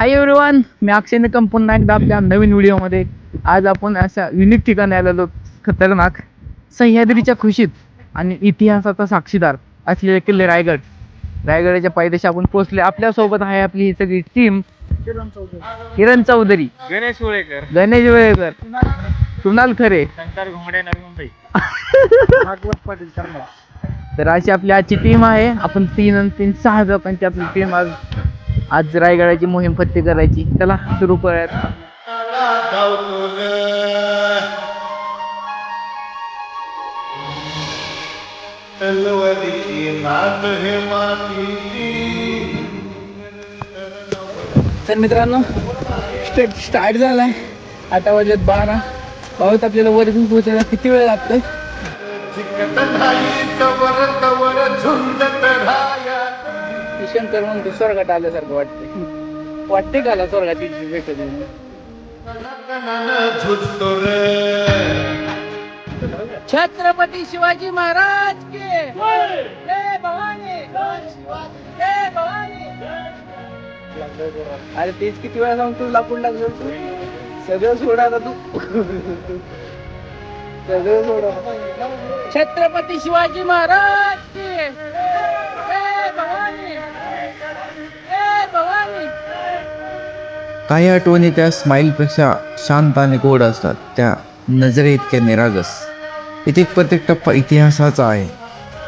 Hi everyone, मी अक्षय निकम पुन्हा एकदा आपल्या नवीन व्हिडिओमध्ये. आज आपण अशा युनिक ठिकाणी आलेलो, खतरनाक सह्याद्रीच्या खुशीत आणि इतिहासाचा साक्षीदार असलेले किल्ले रायगडाच्या पायथ्याशी आपण पोहोचले. आपल्यासोबत आहे आपली ही सगळी टीम. किरण चौधरी, गणेश वेळेकर, कुणाल खरे, शंकर घुमडे, नवी मुंबई. तर अशी आपली आजची टीम आहे. आपण 6 लोकांची आपली टीम आज रायगडाची मोहीम फत्ते करायची. चला सुरू करूयात. तर मित्रांनो, स्टार्ट झालाय. 8 वाजत 12. पाऊस आपल्याला वरती पोहोचायला किती वेळ लागतोय? शंकर म्हणतो स्वर्गात आल्यासारखं वाटते का स्वर्गाची भेट. छत्रपती शिवाजी महाराज के जय भवानी, जय भवानी. अरे तेच किती वेळा सांगतो, लाकूड लागलं तू. सगळं सोडा आता तू, सगळं सोडा. छत्रपती शिवाजी महाराज के जय भवानी, जय भवानी. काही आठवणी त्या स्माईलपेक्षा शांत आणि गोड असतात, त्या नजरे इतक्या निरागस. इथे प्रत्येक टप्पा इतिहासाचा आहे.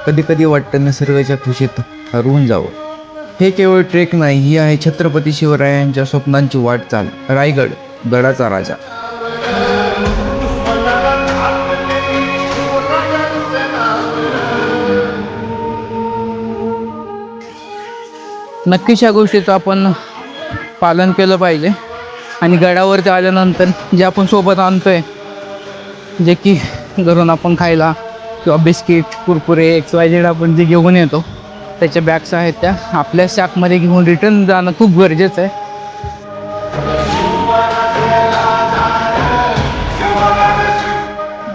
कधी कधी वाटतं निसर्गाच्या खुशीत हरवून जावं. हे केवळ ट्रेक नाही, ही आहे छत्रपती शिवरायांच्या स्वप्नांची वाटचाल. रायगड, गडाचा राजा. नक्कीच या गोष्टीचं आपण पालन केलं पाहिजे. आणि गडावरती आल्यानंतर जे आपण सोबत आणतोय, जे की घरून आपण खायला किंवा बिस्किट, कुरकुरे, XYZ आपण जे घेऊन येतो, त्याच्या बॅग्स आहेत त्या आपल्या सॅकमध्ये घेऊन रिटर्न जाणं खूप गरजेचं आहे.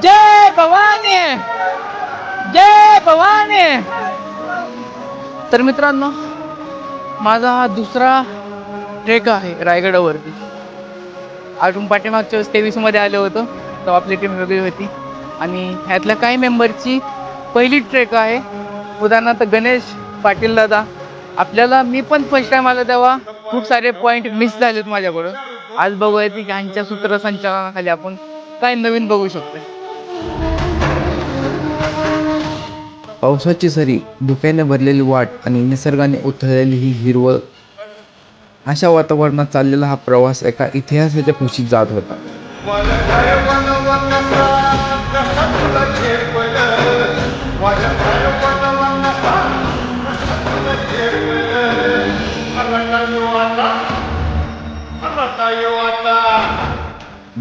जय भवानी, जय भवानी. तर मित्रांनो, माझा हा दुसरा ट्रेक आहे रायगडावरती. अजून पाठीमागच्या 23 आलो होतो, तेव्हा आपली टीम वेगळी होती. आणि ह्यातल्या काही मेंबरची पहिली ट्रेक आहे. उदाहरणार्थ गणेश पाटील दादा. मी पण फर्स्ट टाइम आलो तेव्हा खूप सारे पॉईंट मिस झालेत माझ्याकडून. आज बघूया की ह्यांच्या सूत्रसंचालनाखाली आपण काय नवीन बघू शकतो. पावसाची सरी, धुक्याने भरलेली वाट आणि निसर्गाने उथळलेली ही हिरवळ, अशा वातावरणात चाललेला हा प्रवास एका इतिहासाच्या खुशीत जात होता.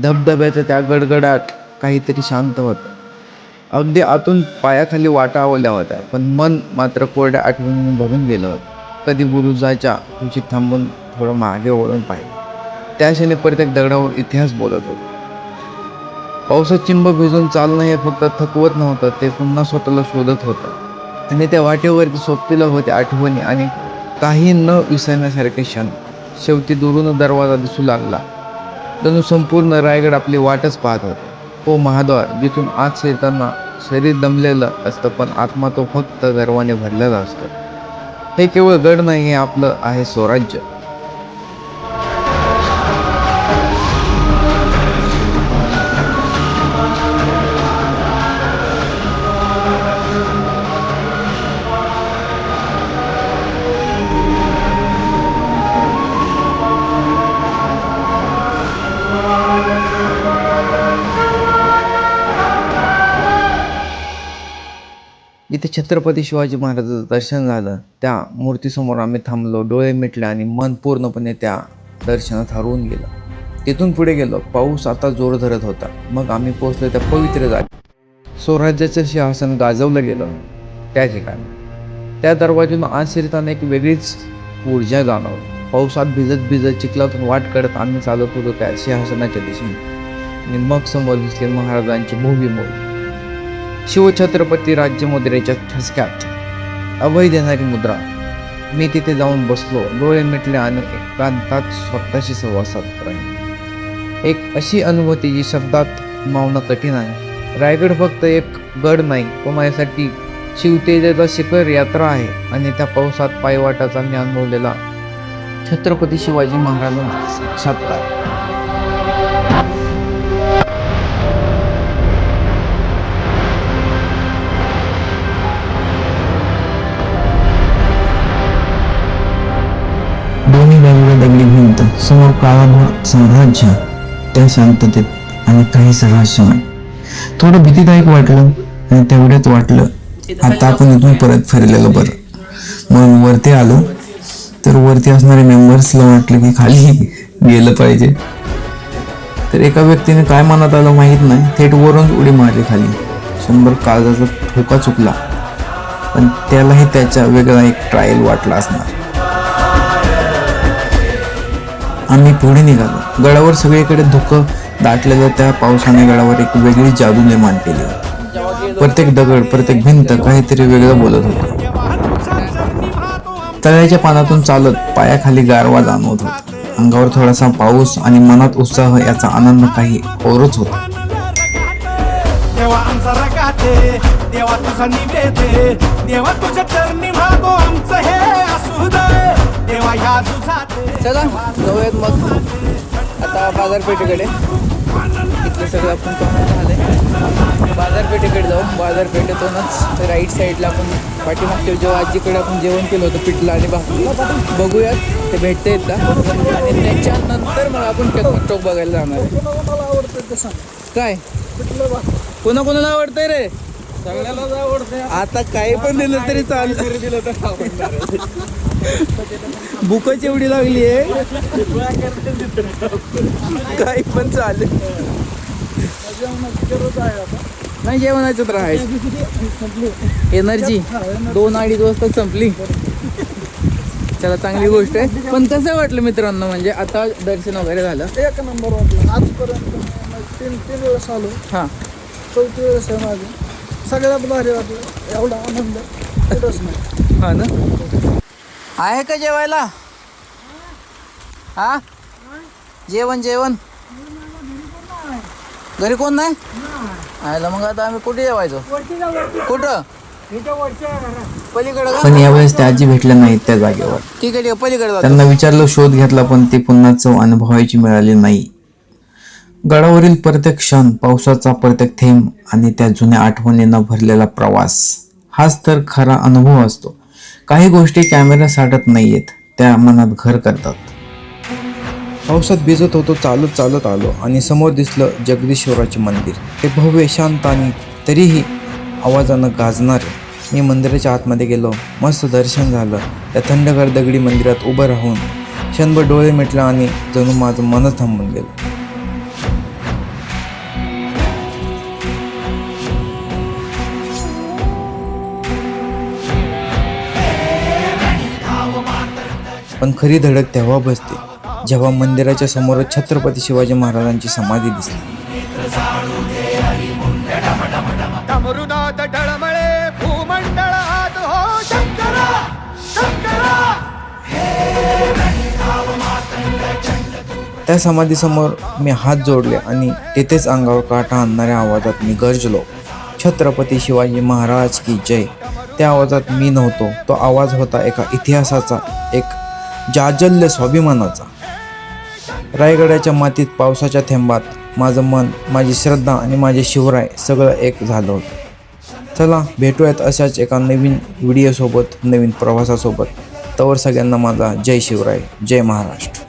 धबधब्याच्या त्या गडगडाट काहीतरी शांत होतं. अगदी आतून पायाखाली वाटा आवल्या होत्या, पण मन मात्र कोरड्या आठवणीने भरून गेलं होतं. कधी बुरुजाच्या खुशीत थांबून थोडं मागे वळून पाहिलं. त्या क्षणी प्रत्येक दगडावर इतिहास बोलत होता. पावसात चिंब भिजून चालणं हे फक्त थकवत नव्हतं, ते पुन्हा स्वतःला शोधत होतं. आणि त्या वाटेवरती सोबतीला होते आठवणी आणि काही न विसरण्यासारखे क्षण. शेवटी दुरून दरवाजा दिसू लागला. जणू संपूर्ण रायगड आपली वाटच पाहत होता. तो महाद्वार, जिथून आत शिरताना शरीर दमलेलं असतं, पण आत्मा तो फक्त गर्वाने भरलेला असतो. हे केवळ गड नाही, हे आपलं आहे स्वराज्य. इथे छत्रपती शिवाजी महाराजांचं दर्शन झालं. त्या मूर्तीसमोर आम्ही थांबलो, डोळे मिटले आणि मन पूर्णपणे त्या दर्शनात हरवून गेलं. तिथून पुढे गेलो. पाऊस आता जोर धरत होता. मग आम्ही पोहोचलो त्या पवित्र जागी. स्वराज्याचं सिंहासन गाजवलं गेलं त्या ठिकाणी. त्या दरवाजातून आत शिरताना एक वेगळीच ऊर्जा जाणवली. पावसात भिजत भिजत चिखलातून वाट करत आम्ही चालत होतो त्या सिंहासनाच्या दिशेने. आणि मग समोर दिसले महाराजांची भव्य मूर्ती. शिवछत्रपती राज्यमुद्रेच्या ठसक्यात अभय देणारी मुद्रा. मी तिथे जाऊन बसलो, डोळे मिटले आणि एकांतात स्वतःशी संवाद साधत राहिलो. एक अशी अनुभूती जी शब्दात मावणं कठीण आहे. रायगड फक्त एक गड नाही, तो माझ्यासाठी शिवतेजेचा शिखर यात्रा आहे. आणि त्या पावसात पायवाटाचा मी अनुभवलेला छत्रपती शिवाजी महाराजांचा साक्षात्कार. दोन्ही बाजूला दगडी भिंत, समोर काळाभोर साम्राज्य, त्या शांततेत आणि काहीच रहस्य नाही. थोडं भीतीदायक वाटलं आणि तेवढ्यात वाटलं आता आपण इथून परत फिरलेलं बरं. म्हणून वरती आलो तर वरती असणाऱ्या मेंबर्सला वाटलं की खाली गेलं पाहिजे. तर एका व्यक्तीने काय मनात आलं माहीत नाही, थेट वरून उडी मारली खाली. 100 काळजाचा ठोका चुकला, पण त्यालाही त्याचा वेगळा एक ट्रायल वाटला असणार. आम्ही पुढे निघालो. गडावर सगळीकडे धुकं दाटलेलं त्या पावसाने गडावर एक वेगळी जादू निर्माण केली. प्रत्येक दगड, प्रत्येक भिंत काहीतरी वेगळं बोलत होतं. तळ्याच्या पानातून चालत पायाखाली गारवा जाणवत होता. अंगावर थोडासा पाऊस आणि मनात उत्साह याचा आनंद काही औरच होता. देवा आमचा रगाते, देवा तुझा निवेदे, देवा तुझ्या चरणी मागो आमचं हे असू दे, देवा ह्या तुझाते. चला जाऊयात मग आता बाजारपेठेकडे. इथलं सगळं आपण करून झालं. बाजारपेठेकडे जाऊ. बाजारपेठेतूनच राईट साईडला आपण पाठीमागच्या जेव्हा आजीकडे आपण जेवण केलं होतं पिठलं आणि भाकरी, बघूयात ते भेटतं येत का. आणि त्याच्यानंतर मग आपण टेकमत चौक बघायला जाणार आहे. काय कोणाकोणाला आवडतंय रे? सगळ्यालाच आवडते. आता काही पण दिलं तरी चालेल. दिलं तर आवडणार. भूकच एवढी लागली आहे, काही पण चालेल. नाही जेवणाचं तर आहे. एनर्जी 2-2.5 वाजता संपली. चला चांगली गोष्ट आहे. पण कसं वाटलं मित्रांनो, म्हणजे आता दर्शन वगैरे झालं? एक नंबर वाटलं. आजपर्यंत 3 वेळेस आलो. हां, 4थी वेळेस आहे माझी. सगळ्यात भारी वाटलं. एवढा आनंद कुठंच नाही. हां ना. आहे का जेवायला? हा, जेवण घरी कोण नाही? आयला मग आता आम्ही कुठे जेवायचो? कुठं? पलीकडं का? पण यावेळेस त्या आजी भेटल्या नाहीत त्या जागेवर. ठीक आहे पलीकडे जातो. त्यांना विचारलं, शोध घेतला, पण ती पुन्हा चव अनुभवायची मिळाली नाही. गडावरील प्रत्येक क्षण, पावसाचा प्रत्येक थेंब आणि त्या जुन्या आठवणींना भरलेला प्रवास, हाच तर खरा अनुभव असतो. काही गोष्टी कॅमेरा साठत नाहीयेत, त्या मनात घर करतात. पावसात भिजत होतो, चालत आलो आणि समोर दिसलं जगदीश्वराचे मंदिर. ते भव्य, शांत आणि तरीही आवाजानं गाजणारे. मी मंदिराच्या आतमध्ये गेलो. मस्त दर्शन झालं. त्या थंडगार दगडी मंदिरात उभं राहून क्षणभर डोळे मिटला आणि जणू माझं मनच थांबून गेलं. पण खरी धडक तेव्हा बसते जेव्हा मंदिराच्या समोरच छत्रपती शिवाजी महाराजांची समाधी दिसली. डमरुनाथ डळमळे भूमंडळात हो शंकरा शंकरा. त्या समाधीसमोर मी हात जोडले आणि तेथेच अंगावर काटा आणणाऱ्या आवाजात मी गर्जलो, छत्रपती शिवाजी महाराज की जय. त्या आवाजात मी नव्हतो, तो आवाज होता एका इतिहासाचा, एक जाज्वल्य स्वाभिमानाचा. रायगडाच्या मातीत, पावसाच्या थेंबात माझं मन, माझी श्रद्धा आणि माझे शिवराय सगळं एक झालं होतं. चला भेटूयात अशाच एका नवीन व्हिडिओसोबत, नवीन प्रवासासोबत. तवर सगळ्यांना माझा जय शिवराय, जय महाराष्ट्र.